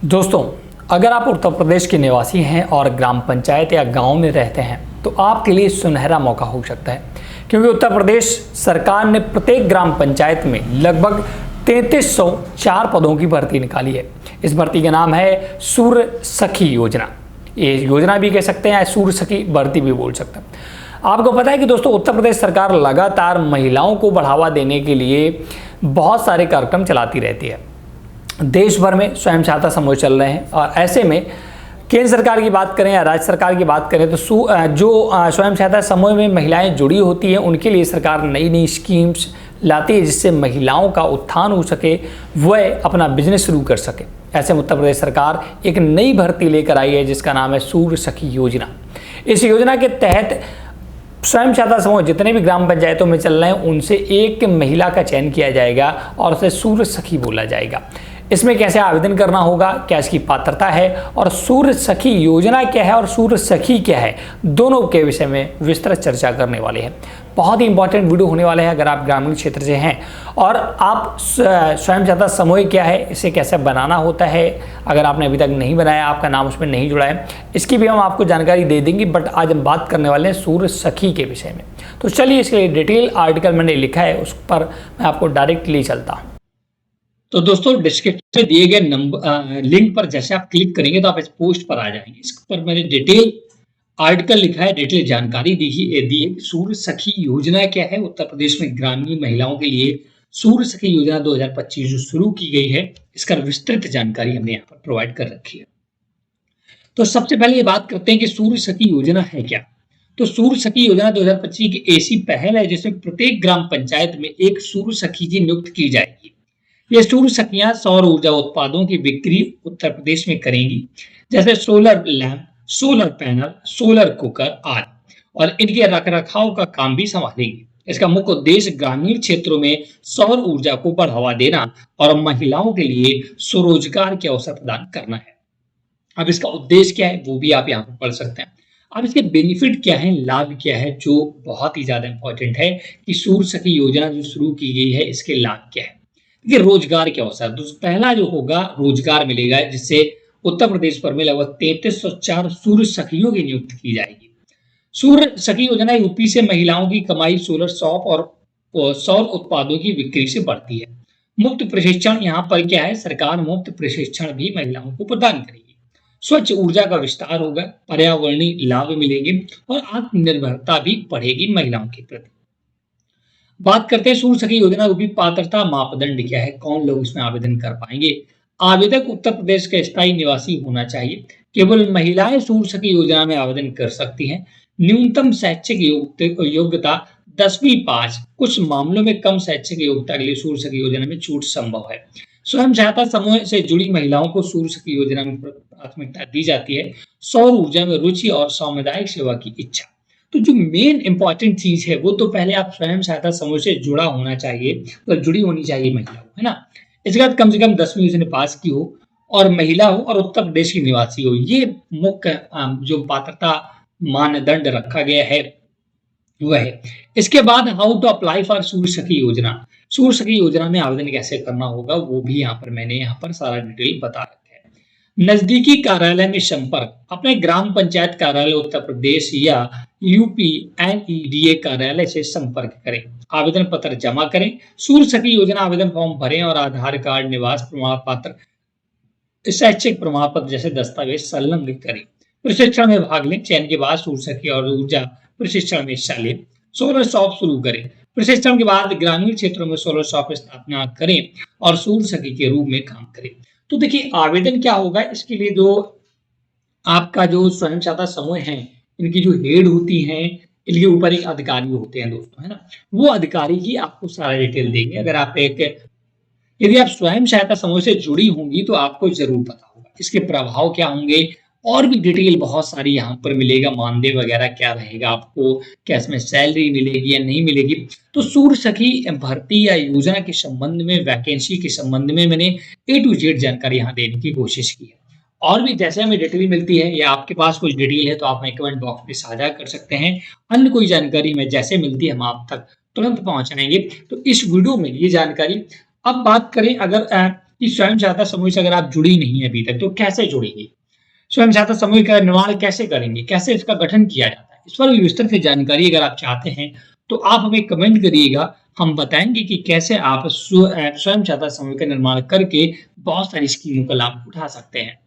दोस्तों, अगर आप उत्तर प्रदेश के निवासी हैं और ग्राम पंचायत या गांव में रहते हैं तो आपके लिए सुनहरा मौका हो सकता है, क्योंकि उत्तर प्रदेश सरकार ने प्रत्येक ग्राम पंचायत में लगभग 3304 पदों की भर्ती निकाली है। इस भर्ती का नाम है सूर्य सखी योजना। ये योजना भी कह सकते हैं या सूर्य सखी भर्ती भी बोल सकते हैं। आपको पता है कि दोस्तों, उत्तर प्रदेश सरकार लगातार महिलाओं को बढ़ावा देने के लिए बहुत सारे कार्यक्रम चलाती रहती है। देश भर में स्वयं सहायता समूह चल रहे हैं और ऐसे में केंद्र सरकार की बात करें या राज्य सरकार की बात करें तो जो स्वयं सहायता समूह में महिलाएं जुड़ी होती हैं उनके लिए सरकार नई नई स्कीम्स लाती है, जिससे महिलाओं का उत्थान हो सके, वह अपना बिजनेस शुरू कर सके। ऐसे में उत्तर प्रदेश सरकार एक नई भर्ती लेकर आई है जिसका नाम है सूर्य सखी योजना। इस योजना के तहत स्वयं सहायता समूह जितने भी ग्राम पंचायतों में चल रहे हैं उनसे एक महिला का चयन किया जाएगा और उसे सूर्य सखी बोला जाएगा। इसमें कैसे आवेदन करना होगा, क्या इसकी पात्रता है और सूर्य सखी योजना क्या है और सूर्य सखी क्या है, दोनों के विषय में विस्तृत चर्चा करने वाले हैं। बहुत ही इंपॉर्टेंट वीडियो होने वाले हैं। अगर आप ग्रामीण क्षेत्र से हैं और आप स्वयं सहायता समूह क्या है, इसे कैसे बनाना होता है, अगर आपने अभी तक नहीं बनाया, आपका नाम उसमें नहीं जुड़ा है, इसकी भी हम आपको जानकारी दे देंगे। बट आज हम बात करने वाले हैं सूर्य सखी के विषय में। तो चलिए, इसके लिए डिटेल आर्टिकल मैंने लिखा है, उस पर मैं आपको डायरेक्टली चलता हूँ। तो दोस्तों, डिस्क्रिप्शन में दिए गए लिंक पर जैसे आप क्लिक करेंगे तो आप इस पोस्ट पर आ जाएंगे। इस पर मैंने डिटेल आर्टिकल लिखा है, डिटेल जानकारी दी है। सूर्य सखी योजना क्या है, उत्तर प्रदेश में ग्रामीण महिलाओं के लिए सूर्य सखी योजना 2025 जो शुरू की गई है, इसका विस्तृत जानकारी हमने यहाँ पर प्रोवाइड कर रखी है। तो सबसे पहले ये बात करते हैं कि सूर्य सखी योजना है क्या। तो सूर्य सखी योजना 2025 की ऐसी पहल है जिसमें प्रत्येक ग्राम पंचायत में एक सूर्य सखी की नियुक्त की जाएगी। ये सूर्य सखियां सौर ऊर्जा उत्पादों की बिक्री उत्तर प्रदेश में करेंगी, जैसे solar lamp, solar panel, solar cooker आदि, और इनके रखरखाव का काम भी संभालेंगी। इसका मुख्य उद्देश्य ग्रामीण क्षेत्रों में सौर ऊर्जा को बढ़ावा देना और महिलाओं के लिए स्वरोजगार के अवसर प्रदान करना है। अब इसका उद्देश्य क्या है वो भी आप यहाँ पर पढ़ सकते हैं। अब इसके बेनिफिट क्या है, लाभ क्या है, जो बहुत ही ज्यादा इंपॉर्टेंट है कि सूर्य सखी योजना जो शुरू की गई है इसके लाभ क्या है। देखिए, रोजगार के अवसर, तो पहला जो होगा रोजगार मिलेगा, जिससे उत्तर प्रदेश भर में लगभग 3304 सूर्य सखियों की नियुक्ति की जाएगी। सूर्य सखी योजना यूपी से महिलाओं की कमाई सोलर शॉप और सौर उत्पादों की बिक्री से बढ़ती है। मुफ्त प्रशिक्षण, यहाँ पर क्या है, सरकार मुफ्त प्रशिक्षण भी महिलाओं को प्रदान करेगी। स्वच्छ ऊर्जा का विस्तार होगा, पर्यावरणीय लाभ मिलेंगे और आत्मनिर्भरता भी बढ़ेगी महिलाओं के प्रति। बात करते हैं सूर्य सखी योजना की पात्रता मापदंड क्या है, कौन लोग इसमें आवेदन कर पाएंगे। आवेदक उत्तर प्रदेश का स्थायी निवासी होना चाहिए। केवल महिलाएं सूर्य सखी योजना में आवेदन कर सकती हैं। न्यूनतम शैक्षिक योग्यता 10वीं पास, कुछ मामलों में कम शैक्षिक योग्यता के लिए सूर्य सखी योजना में छूट संभव है। स्वयं सहायता समूह से जुड़ी महिलाओं को सूर्य सखी योजना में प्राथमिकता दी जाती है। सौर ऊर्जा में रुचि और सामुदायिक सेवा की इच्छा। तो जो मेन इंपॉर्टेंट चीज है वो तो पहले आप स्वयं सहायता समूह से जुड़ा होना चाहिए, तो जुड़ी होनी चाहिए महिला हो, है ना। इसके बाद कम से कम 10वीं उसने पास की हो और महिला हो और उत्तर प्रदेश की निवासी हो। ये मुख्य जो पात्रता मानदंड रखा गया है वह है। इसके बाद हाउ टू अप्लाई फॉर सूर्य सखी योजना, सूर्य सखी योजना में आवेदन कैसे करना होगा वो भी यहाँ पर मैंने यहाँ पर सारा डिटेल बता रखा है। नजदीकी कार्यालय में संपर्क, अपने ग्राम पंचायत कार्यालय उत्तर प्रदेश या UPNEDA कार्यालय से संपर्क करें। आवेदन पत्र जमा करें। सूर्य सखी योजना आवेदन फॉर्म भरें और आधार कार्ड, निवास प्रमाण पत्र, शैक्षिक प्रमाण पत्र जैसे दस्तावेज संलग्न करें। प्रशिक्षण में भाग लें। चयन के बाद सूर्य सखी और ऊर्जा प्रशिक्षण में हिस्सा लें। सोलर शॉप शुरू करें। प्रशिक्षण के बाद ग्रामीण क्षेत्रों में सोलर शॉप स्थापना करें और सूर्य सखी के रूप में काम करें। तो देखिए, आवेदन क्या होगा, इसके लिए जो आपका जो स्वयं सहायता समूह है, इनकी जो हेड होती हैं, इनके ऊपर एक अधिकारी होते हैं दोस्तों, है ना। वो अधिकारी ही आपको सारा डिटेल देंगे। अगर आप यदि आप स्वयं सहायता समूह से जुड़ी होंगी तो आपको जरूर पता होगा इसके प्रभाव क्या होंगे, और भी डिटेल बहुत सारी यहाँ पर मिलेगा। मानदेय वगैरह क्या रहेगा, आपको क्या इसमें सैलरी मिलेगी या नहीं मिलेगी। तो सूर्य सखी भर्ती या योजना के संबंध में, वैकेंसी के संबंध में मैंने A to Z जानकारी यहाँ देने की कोशिश की है। और भी जैसे हमें डिटेल मिलती है या आपके पास कुछ डिटेल है तो आप हमें कमेंट बॉक्स में साझा कर सकते हैं। अन्य कोई जानकारी में जैसे मिलती है हम आप तक तुरंत पहुंचाएंगे। तो इस वीडियो में ये जानकारी। अब बात करें, अगर कि स्वयं सहायता समूह से अगर आप जुड़ी नहीं है अभी तक तो कैसे जुड़ेंगे, स्वयं सहायता समूह का निर्माण कैसे करेंगे, कैसे इसका गठन किया जाता है, इस पर विस्तृत से जानकारी अगर आप चाहते हैं तो आप हमें कमेंट करिएगा। हम बताएंगे कि कैसे आप स्वयं सहायता समूह का निर्माण करके बहुत सारी स्कीमों का लाभ उठा सकते हैं।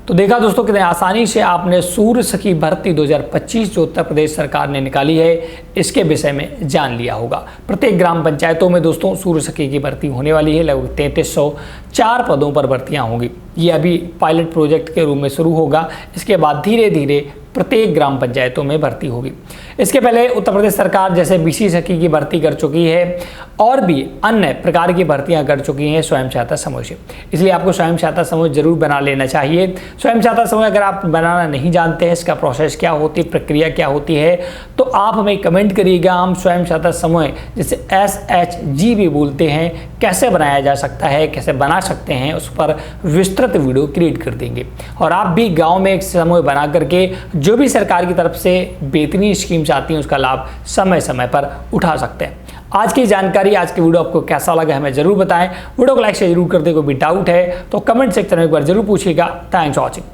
तो देखा दोस्तों कितने आसानी से आपने सूर्य सखी भर्ती 2025 जो उत्तर प्रदेश सरकार ने निकाली है इसके विषय में जान लिया होगा। प्रत्येक ग्राम पंचायतों में दोस्तों सूर्य सखी की भर्ती होने वाली है। लगभग 3304 पदों पर भर्तियां होंगी। ये अभी पायलट प्रोजेक्ट के रूप में शुरू होगा। इसके बाद धीरे धीरे प्रत्येक ग्राम पंचायतों में भर्ती होगी। इसके पहले उत्तर प्रदेश सरकार जैसे बीसी सखी की भर्ती कर चुकी है और भी अन्य प्रकार की भर्तियां कर चुकी हैं स्वयं सहायता समूह से। इसलिए आपको स्वयं सहायता समूह जरूर बना लेना चाहिए। स्वयं सहायता समूह अगर आप बनाना नहीं जानते हैं, इसका प्रोसेस क्या होती है, प्रक्रिया क्या होती है, तो आप हमें कमेंट करिएगा। हम स्वयं सहायता समूह जिसे SHG भी बोलते हैं कैसे बनाया जा सकता है, कैसे बना सकते हैं, उस पर विस्तृत वीडियो क्रिएट कर देंगे। और आप भी गाँव में एक समूह बना करके जो भी सरकार की तरफ से बेहतरीन स्कीम्स आती हैं उसका लाभ समय समय पर उठा सकते हैं। आज की जानकारी, आज की वीडियो आपको कैसा लगा हमें जरूर बताएं। वीडियो को लाइक से जरूर कर दें। कोई भी डाउट है तो कमेंट सेक्शन में एक बार जरूर पूछिएगा। Thanks for watching.